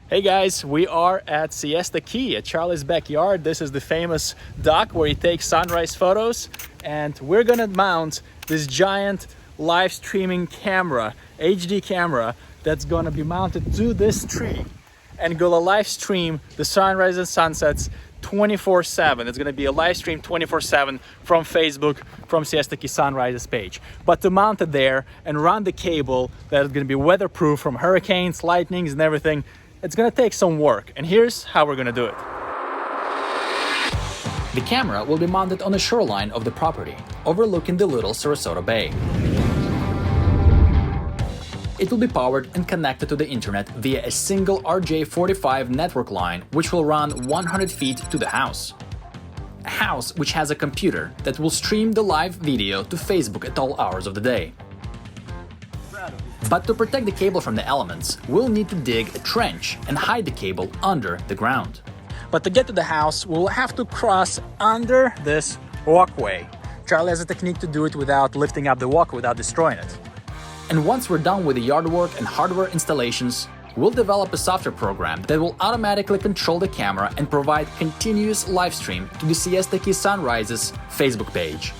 Hey guys, we are at Siesta Key at Charlie's backyard. This is the famous dock where he takes sunrise photos, and we're gonna mount this giant live streaming camera, HD camera, that's gonna be mounted to this tree and gonna live stream the sunrise and sunsets 24/7. It's gonna be a live stream 24/7 from Facebook, from Siesta Key Sunrises page. But to mount it there and run the cable that is gonna be weatherproof from hurricanes, lightnings and everything, it's gonna take some work, and here's how we're gonna do it. The camera will be mounted on the shoreline of the property, overlooking the Little Sarasota Bay. It will be powered and connected to the internet via a single RJ45 network line, which will run 100 feet to the house. A house which has a computer that will stream the live video to Facebook at all hours of the day. But to protect the cable from the elements, we'll need to dig a trench and hide the cable under the ground. But to get to the house, we'll have to cross under this walkway. Charlie has a technique to do it without lifting up the walkway, without destroying it. And once we're done with the yard work and hardware installations, we'll develop a software program that will automatically control the camera and provide continuous live stream to the Siesta Key Sunrises Facebook page.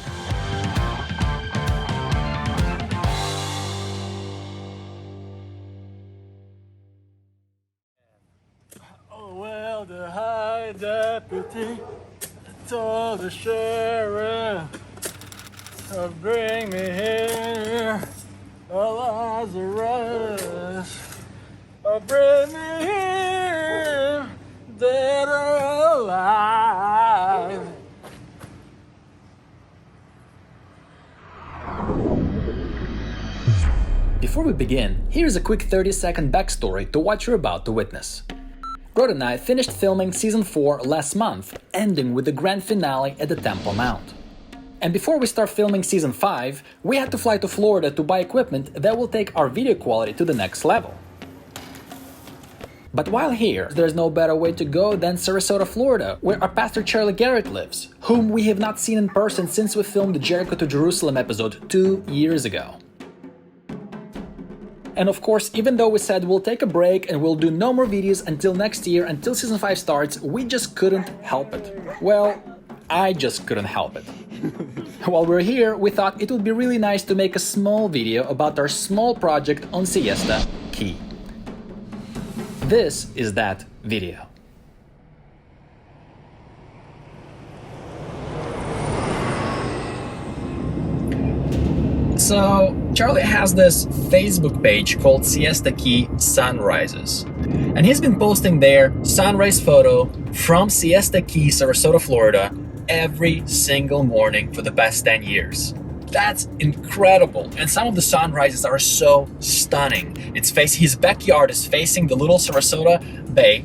Oh, well, the high deputy told the sheriff to bring me here, oh, Lazarus, oh, bring me here, dead or alive. Before we begin, here's a quick 30-second backstory to what you're about to witness. Rod and I finished filming Season 4 last month, ending with the grand finale at the Temple Mount. And before we start filming Season 5, we had to fly to Florida to buy equipment that will take our video quality to the next level. But while here, there's no better way to go than Sarasota, Florida, where our pastor Charlie Garrett lives, whom we have not seen in person since we filmed the Jericho to Jerusalem episode 2 years ago. And of course, even though we said we'll take a break and we'll do no more videos until next year, until Season 5 starts, we just couldn't help it. Well, I just couldn't help it. While we're here, we thought it would be really nice to make a small video about our small project on Siesta Key. This is that video. So, Charlie has this Facebook page called Siesta Key Sunrises. And he's been posting there sunrise photo from Siesta Key, Sarasota, Florida, every single morning for the past 10 years. That's incredible. And some of the sunrises are so stunning. His backyard is facing the Little Sarasota Bay,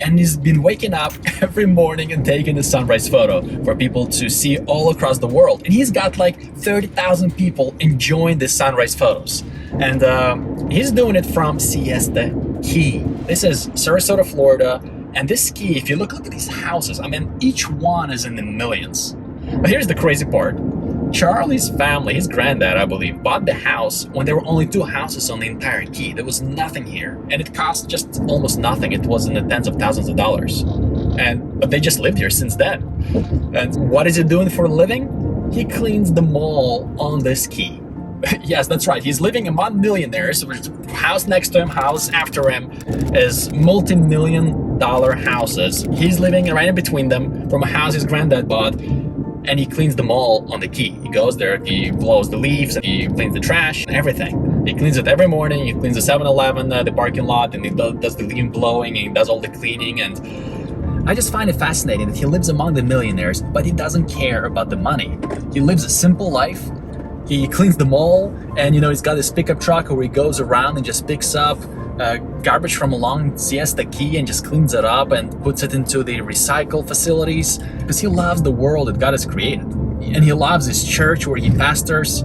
and he's been waking up every morning and taking a sunrise photo for people to see all across the world. And he's got like 30,000 people enjoying the sunrise photos. And he's doing it from Siesta Key. This is Sarasota, Florida. And this key, if you look at these houses, I mean, each one is in the millions. But here's the crazy part. Charlie's family, his granddad, I believe, bought the house when there were only 2 houses on the entire key. There was nothing here, and it cost just almost nothing. It was in the tens of thousands of dollars. But they just lived here since then. And what is he doing for a living? He cleans the mall on this key. Yes, that's right. He's living among millionaires. House next to him, house after him is multi-million-dollar houses. He's living right in between them from a house his granddad bought. And he cleans them all on the key. He goes there, he blows the leaves, and he cleans the trash and everything. He cleans it every morning. He cleans the 7-Eleven, the parking lot, and he does the leaf blowing, and he does all the cleaning. And I just find it fascinating that he lives among the millionaires, but he doesn't care about the money. He lives a simple life. He cleans the mall, and he's got his pickup truck where he goes around and just picks up garbage from along Siesta Key and just cleans it up and puts it into the recycle facilities, because he loves the world that God has created. And he loves his church where he pastors.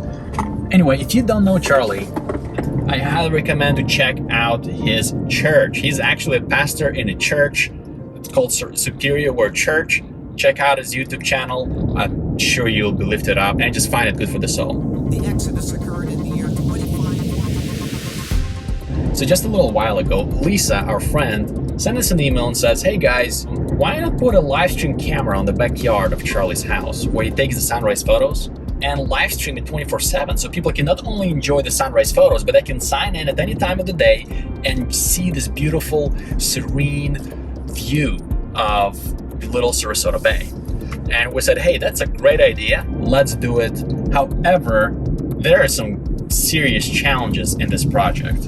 Anyway, if you don't know Charlie, I highly recommend to check out his church. He's actually a pastor in a church. It's called Superior Word Church. Check out his YouTube channel. I'm sure you'll be lifted up and just find it good for the soul. The Exodus occurred in the year 25. So just a little while ago, Lisa, our friend, sent us an email and says, hey guys, why not put a live stream camera on the backyard of Charlie's house where he takes the sunrise photos and live stream it 24/7, so people can not only enjoy the sunrise photos, but they can sign in at any time of the day and see this beautiful, serene view of Little Sarasota Bay. And we said, hey, that's a great idea, let's do it. However, there are some serious challenges in this project.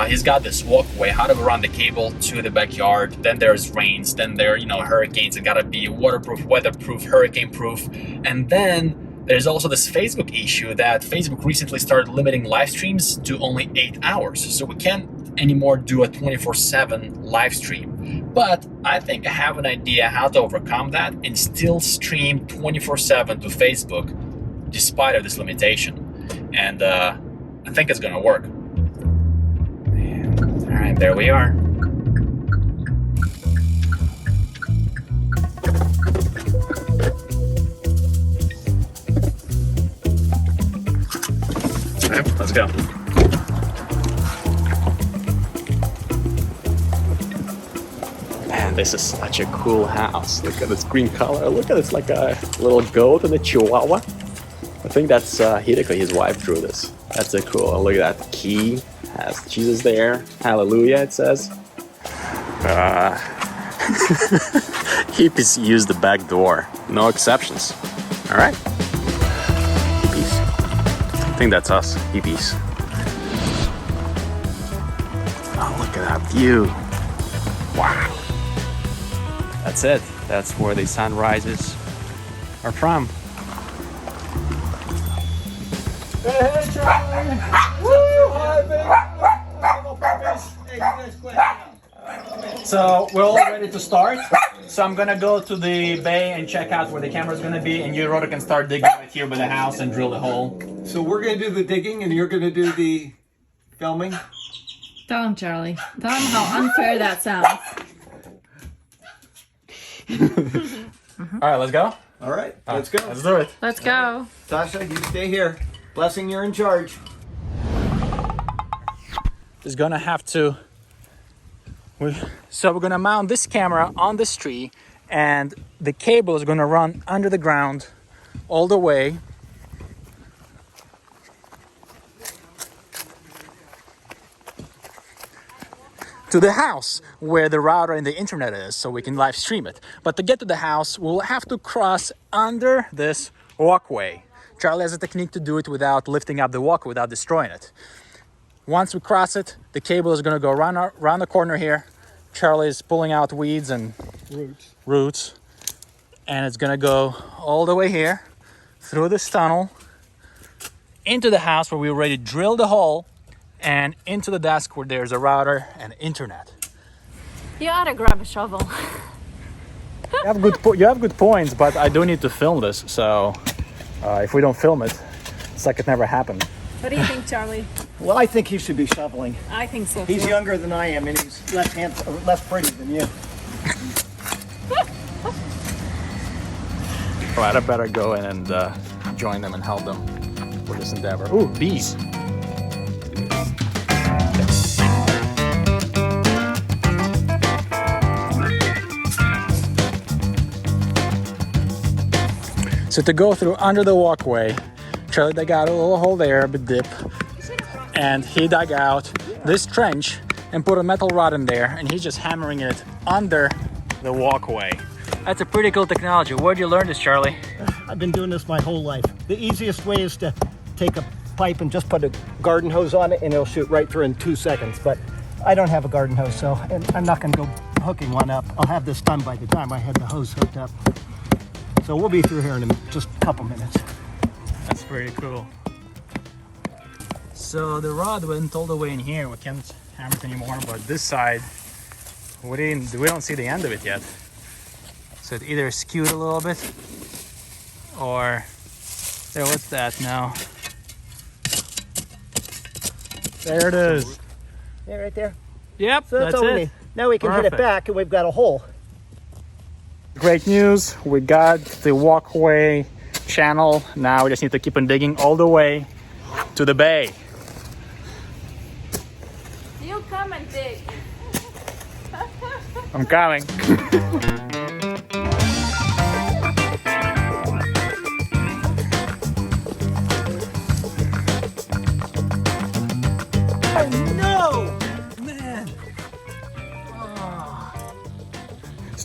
He's got this walkway, how to run the cable to the backyard, then there's rains, then there are, hurricanes, it gotta be waterproof, weatherproof, hurricane-proof, and then there's also this Facebook issue that Facebook recently started limiting live streams to only 8 hours. So we can't anymore do a 24/7 live stream. But I think I have an idea how to overcome that and still stream 24/7 to Facebook despite of this limitation. And I think it's gonna work. All right, there we are. Let's go. Man, this is such a cool house. Look at this green color. Look at this, like a little goat and a chihuahua. I think that's Hideko, his wife, drew this. That's so cool. Look at that key. Has Jesus there. Hallelujah, it says. Hippies use the back door. No exceptions. All right. I think that's us, hippies. Oh, look at that view. Wow. That's it. That's where the sunrises are from. Hey, Charlie! Woo! Hi, baby! So we're all ready to start. So I'm gonna go to the bay and check out where the camera's gonna be, and you, Rhoda, can start digging right here by the house and drill the hole. So we're going to do the digging and you're going to do the filming? Tell him, Charlie. Tell him how unfair that sounds. All right, let's go. All right, let's go. Let's do it. Let's go. Tasha, you stay here. Blessing, you're in charge. Is gonna have to. So we're gonna mount this camera on this tree, and the cable is gonna run under the ground all the way. To the house where the router and the internet is, so we can live stream it. But to get to the house, we'll have to cross under this walkway. Charlie has a technique to do it without lifting up the walkway, without destroying it. Once we cross it, the cable is going to go around the corner here. Charlie is pulling out weeds and roots. And it's going to go all the way here, through this tunnel, into the house where we already drilled the hole, and into the desk where there's a router and internet. You ought to grab a shovel. You have good points, but I do need to film this, so if we don't film it, it's like it never happened. What do you think, Charlie? Well, I think he should be shoveling. I think so. He's too. younger than I am, and he's less pretty than you. All right, I better go in and join them and help them with this endeavor. Ooh, bees. So to go through under the walkway, Charlie dug out a little hole there, a bit dip, and he dug out this trench and put a metal rod in there, and he's just hammering it under the walkway. That's a pretty cool technology. Where'd you learn this, Charlie? I've been doing this my whole life. The easiest way is to take a pipe and just put a garden hose on it, and it'll shoot right through in 2 seconds. But I don't have a garden hose, so and I'm not going to go hooking one up. I'll have this done by the time I have the hose hooked up. So we'll be through here in just a couple minutes. That's pretty cool. So the rod went all the way in here. We can't hammer it anymore, but this side, we don't see the end of it yet. So it either skewed a little bit, or there, what's that now? There it is. Yeah, right there. Yep, So that's all we it. need. Now we can hit Perfect. it back, and we've got a hole. Great news, we got the walkway channel. Now we just need to keep on digging all the way to the bay. You come dig. I'm coming.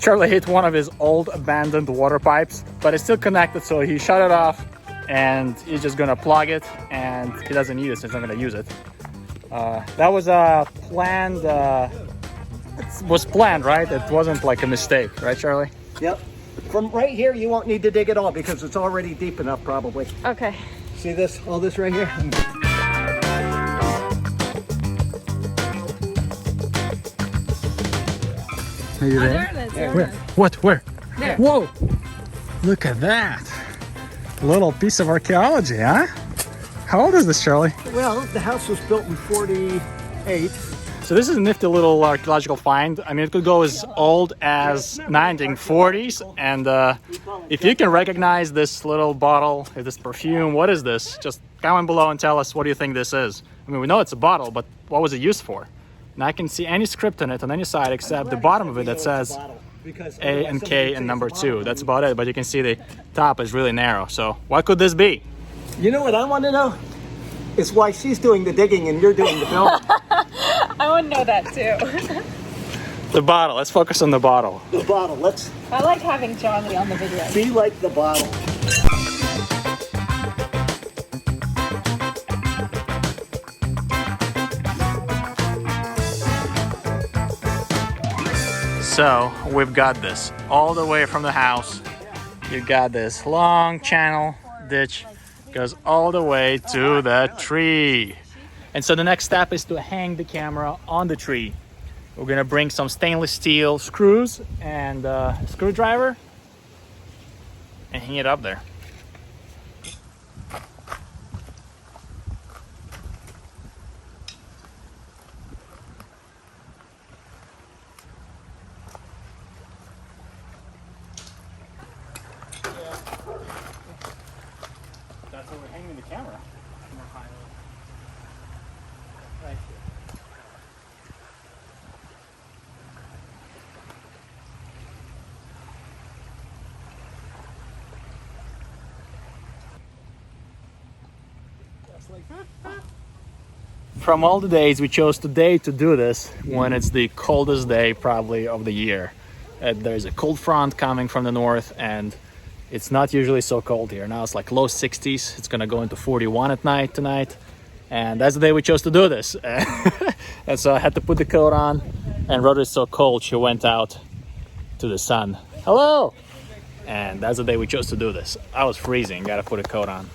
Charlie hit one of his old abandoned water pipes, but it's still connected, so he shut it off and he's just gonna plug it, and he doesn't need it, so he's not gonna use it. That was planned, it was planned, right? It wasn't like a mistake, right, Charlie? Yep. From right here, you won't need to dig at all because it's already deep enough, probably. Okay. See this? All this right here? Are you There it is. There Where? it is. What? Where? There. Whoa! Look at that! Little piece of archaeology, huh? How old is this, Charlie? Well, the house was built in 48. So this is a nifty little archaeological find. I mean, it could go as old as 1940s. And if you can recognize this little bottle, this perfume, what is this? Just comment below and tell us what do you think this is. I mean, we know it's a bottle, but what was it used for? And I can see any script on it on any side except the bottom of it that says A and K and number 2. That's about it. But you can see the top is really narrow. So what could this be? You know what I want to know? Is why she's doing the digging and you're doing the building. I want to know that too. The bottle. Let's focus on the bottle. The bottle. Let's I like having Charlie on the video. be like the bottle. So we've got this all the way from the house. You got this long channel ditch, goes all the way to the tree. And so the next step is to hang the camera on the tree. We're gonna bring some stainless steel screws and a screwdriver and hang it up there. That's where we're hanging the camera. Right here. From all the days, we chose today to do this when it's the coldest day probably of the year. There's a cold front coming from the north and it's not usually so cold here. Now it's like low 60s. It's gonna go into 41 at night tonight. And that's the day we chose to do this. And so I had to put the coat on, and Rhoda is so cold she went out to the sun. Hello! And that's the day we chose to do this. I was freezing, gotta put a coat on.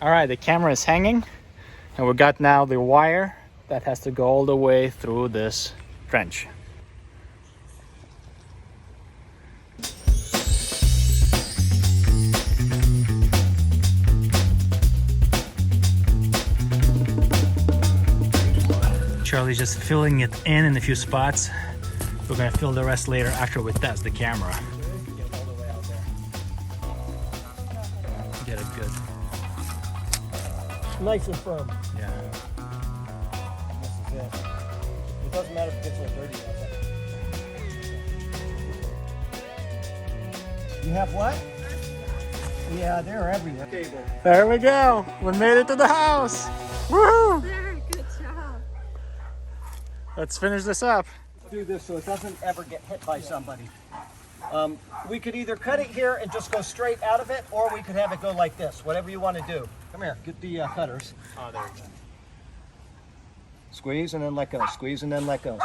All right, the camera is hanging, and we got now the wire that has to go all the way through this trench. Charlie's just filling it in a few spots. We're gonna fill the rest later after we test the camera. Get it good. Nice and firm. Yeah. This is it. It doesn't matter if it gets a little dirty out there. You have what? Yeah, they're everywhere. Cable. There we go. We made it to the house. Woohoo! Good job. Let's finish this up. Do this so it doesn't ever get hit by somebody. We could either cut it here and just go straight out of it, or we could have it go like this. Whatever you want to do. Come here, get the cutters. Oh, there we go. Squeeze and then let go. Squeeze and then let go.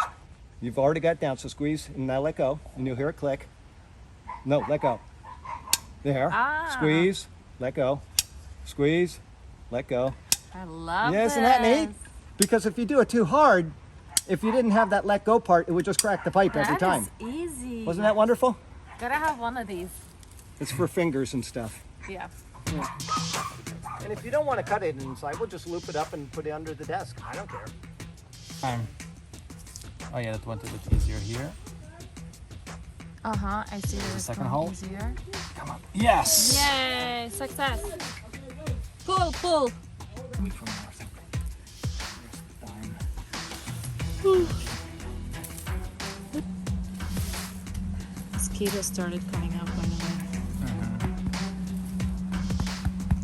You've already got down, so squeeze and now let go. And you'll hear it click. No, let go. There. Ah. Squeeze, let go. Squeeze, let go. I love Yeah, isn't that neat? Because if you do it too hard, if you didn't have that let go part, it would just crack the pipe every time. That is easy. Wasn't that wonderful? Gotta have one of these. It's for fingers and stuff. Yeah. And if you don't want to cut it inside, we'll just loop it up and put it under the desk. I don't care. Oh yeah, that went a bit easier here. Uh-huh, I see the second hole? easier. Come on. Yes! Yay, success. Pull, pull. coming from north. Mosquitoes started coming out, by the way.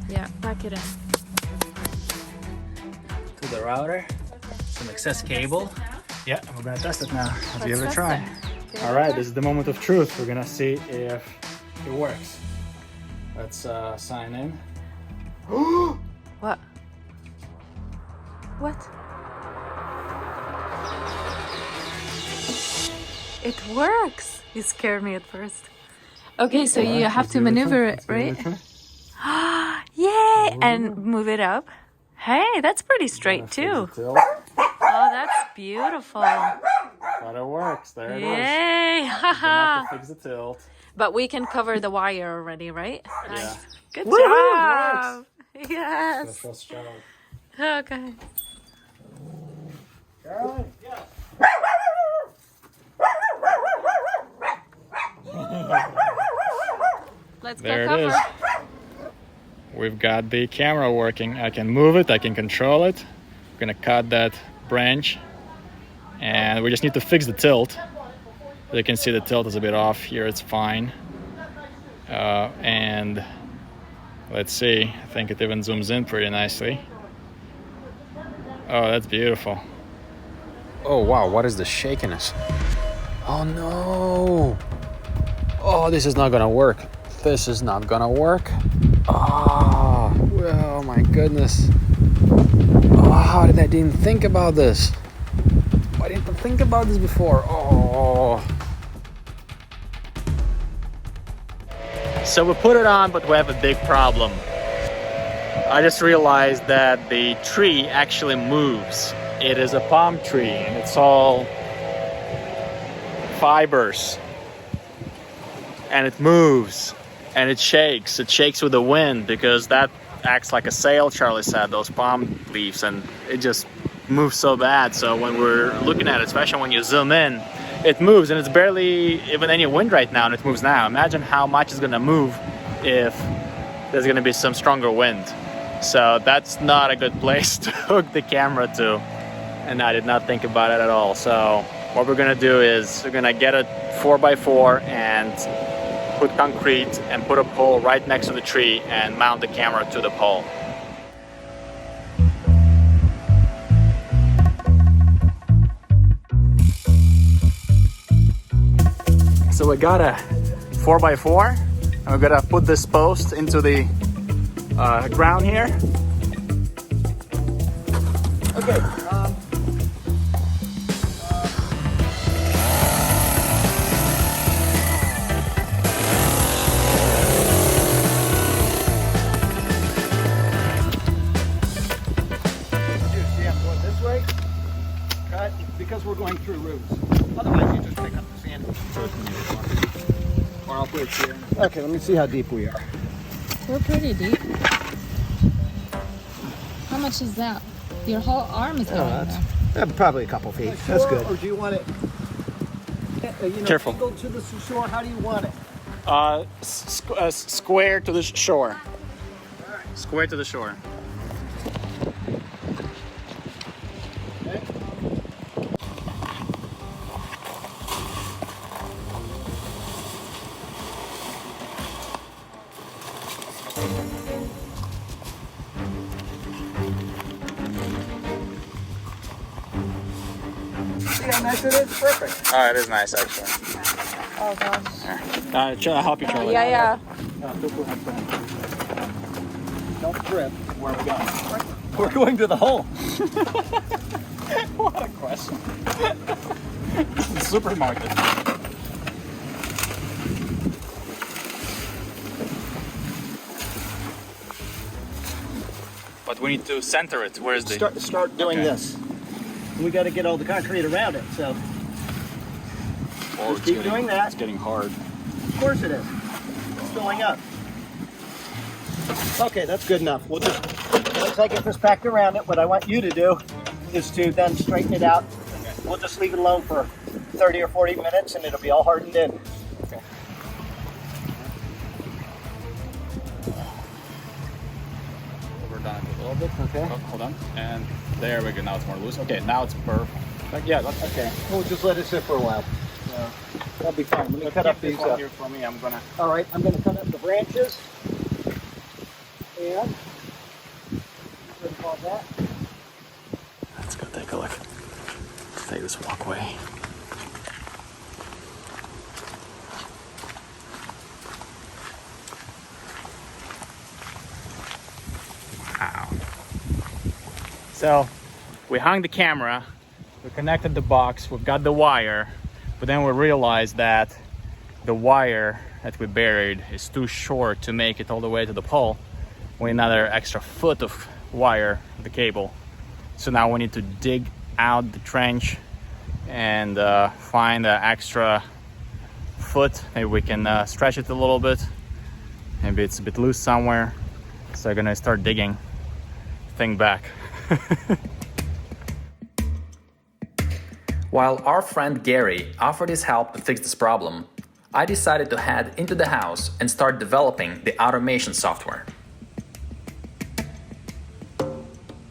Yeah, pack it in. To the router, some excess cable. Yeah, we're gonna test it now. Let's give it a test try. it. All right, this is the moment of truth. We're gonna see if it works. Let's sign in. What? What? It works! You scared me at first. Okay, so you have to maneuver it, right? Yay! And move it up. Hey, that's pretty straight too. Oh, that's beautiful. But it works. There it is. Yay! Enough to fix the tilt. But we can cover the wire already, right? Yeah. Nice. Good Woo-hoo, job! Yes. Trust Charlie. Okay. Charlie? Let's go There it cover. is. We've got the camera working. I can move it, I can control it. I'm gonna cut that branch. And we just need to fix the tilt. You can see the tilt is a bit off here, it's fine. And let's see, I think it even zooms in pretty nicely. Oh, that's beautiful. Oh wow, what is the shakiness? Oh no! Oh, this is not gonna work. This is not gonna work. Oh my goodness. Oh, how did I didn't think about this? Why didn't I think about this before? Oh. So we put it on, but we have a big problem. I just realized that the tree actually moves. It is a palm tree and it's all fibers. And it moves and it shakes. It shakes with the wind because that acts like a sail, Charlie said, those palm leaves, and it just moves so bad. So when we're looking at it, especially when you zoom in, it moves and it's barely even any wind right now and it moves now. Imagine how much it's gonna move if there's gonna be some stronger wind. So that's not a good place to hook the camera to. And I did not think about it at all. So what we're gonna do is we're gonna get a 4x4 and put concrete and put a pole right next to the tree and mount the camera to the pole. So we got a 4x4 and we're gonna put this post into the ground here. Okay. Because we're going through roots. Otherwise, you just pick up the sand. Or I'll put it here. Okay, let me see how deep we are. We're pretty deep. How much is that? Your whole arm is going there. Probably a couple feet. That's good. Or do you want it? Careful. Angle to the shore. How do you want it? Square to the shore. Square to the shore. See how nice it is? Perfect. Oh, it is nice actually. Oh gosh. I'll help you, Charlie. Yeah. Don't trip. Where are we going? We're going to the hole. What a question. Supermarket. But we need to center it. Where is the... Start doing this. We got to get all the concrete around it, so Oh, just keep doing that. It's getting hard. Of course it is. It's filling up. Okay, that's good enough. We'll just, once I get this packed around it, what I want you to do is to then straighten it out. We'll just leave it alone for 30 or 40 minutes and it'll be all hardened in. Okay. We're done with little bit, okay. Oh, hold on. And there we go. Now it's more loose. Okay, now it's perfect. Yeah, that's Okay, we'll just let it sit for a while. That'll be fine. Let me cut up these. here for me. I'm gonna. All right, I'm going to cut up the branches. And what do you call that? Let's go take a look. Take this walkway. Wow. So we hung the camera, we connected the box, we've got the wire, but then we realized that the wire that we buried is too short to make it all the way to the pole. We need another extra foot of wire, the cable. So now we need to dig out the trench and find an extra foot. Maybe we can stretch it a little bit. Maybe it's a bit loose somewhere. So I'm gonna start digging thing back. While our friend Gary offered his help to fix this problem, I decided to head into the house and start developing the automation software.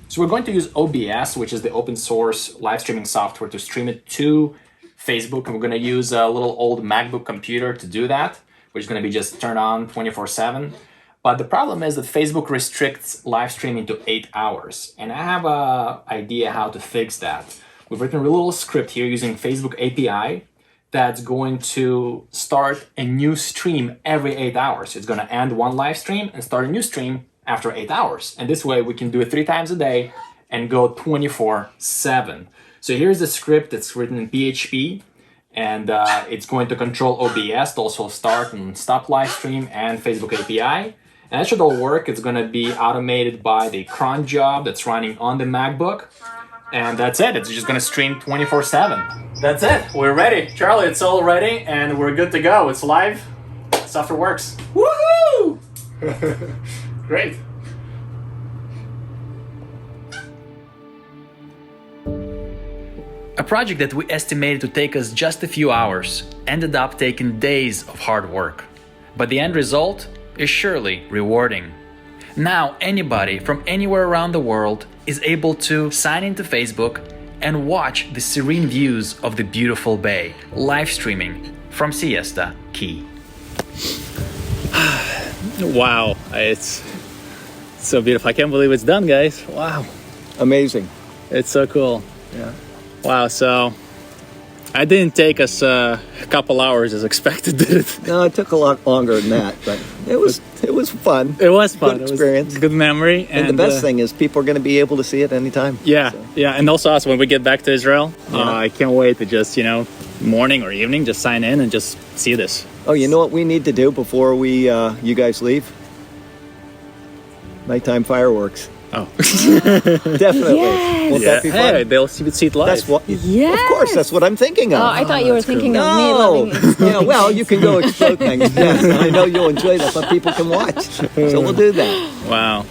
So we're going to use OBS, which is the open source live streaming software, to stream it to Facebook. And we're going to use a little old MacBook computer to do that, which is going to be just turned on 24/7. But the problem is that Facebook restricts live streaming to 8 hours. And I have an idea how to fix that. We've written a little script here using Facebook API that's going to start a new stream every 8 hours. It's going to end one live stream and start a new stream after 8 hours. And this way we can do it 3 times a day and go 24/7. So here's the script that's written in PHP, and it's going to control OBS to also start and stop live stream and Facebook API. And that should all work. It's going to be automated by the cron job that's running on the MacBook. And that's it. It's just going to stream 24/7. That's it. We're ready. Charlie, it's all ready and we're good to go. It's live. Software works. Woohoo! Great. A project that we estimated to take us just a few hours ended up taking days of hard work. But the end result is surely rewarding. Now anybody from anywhere around the world is able to sign into Facebook and watch the serene views of the beautiful bay, live streaming from Siesta Key. Wow, it's so beautiful. I can't believe it's done, guys. Wow, Amazing. it's so cool. Yeah. Wow, so it didn't take us a couple hours as expected, did it? No, it took a lot longer than that, but it was fun. It was fun. Good experience. It was a good memory. And the best thing is people are going to be able to see it anytime. Yeah, So, yeah, and also us when we get back to Israel, Yeah. I can't wait to just, morning or evening, just sign in and just see this. Oh, you know what we need to do before you guys leave? Nighttime fireworks. Oh, Definitely. Yes. Won't that be fun? Hey, they'll see it live. That's what. Yes. Of course, that's what I'm thinking of. Oh, I thought you were thinking of me No. loving it. Yeah, well, you can go explode things. Yes, I know you'll enjoy that, but people can watch. So we'll do that. Wow.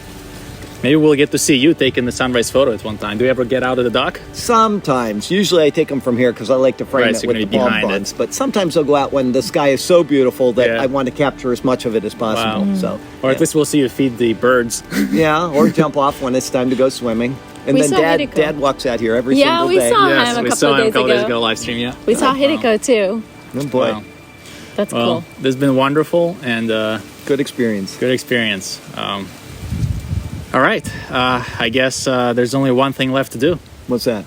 Maybe we'll get to see you taking the sunrise photo at one time. Do you ever get out of the dock? Sometimes. Usually I take them from here because I like to frame Right, it so with you're the gonna be palm behind it. fronds. But sometimes I'll go out when the sky is so beautiful that Yeah. I want to capture as much of it as possible. Wow. So, Or at least we'll see you feed the birds. yeah, or jump off when it's time to go swimming. And We then saw Hideko. Dad walks out here every Yeah, single we day. saw Yes, him we a saw couple him a of couple days days ago. ago live stream, yeah. We saw Hideko too. Oh boy, Wow. That's Well, cool. this has been wonderful and good experience. good experience. All right, I guess there's only one thing left to do. What's that?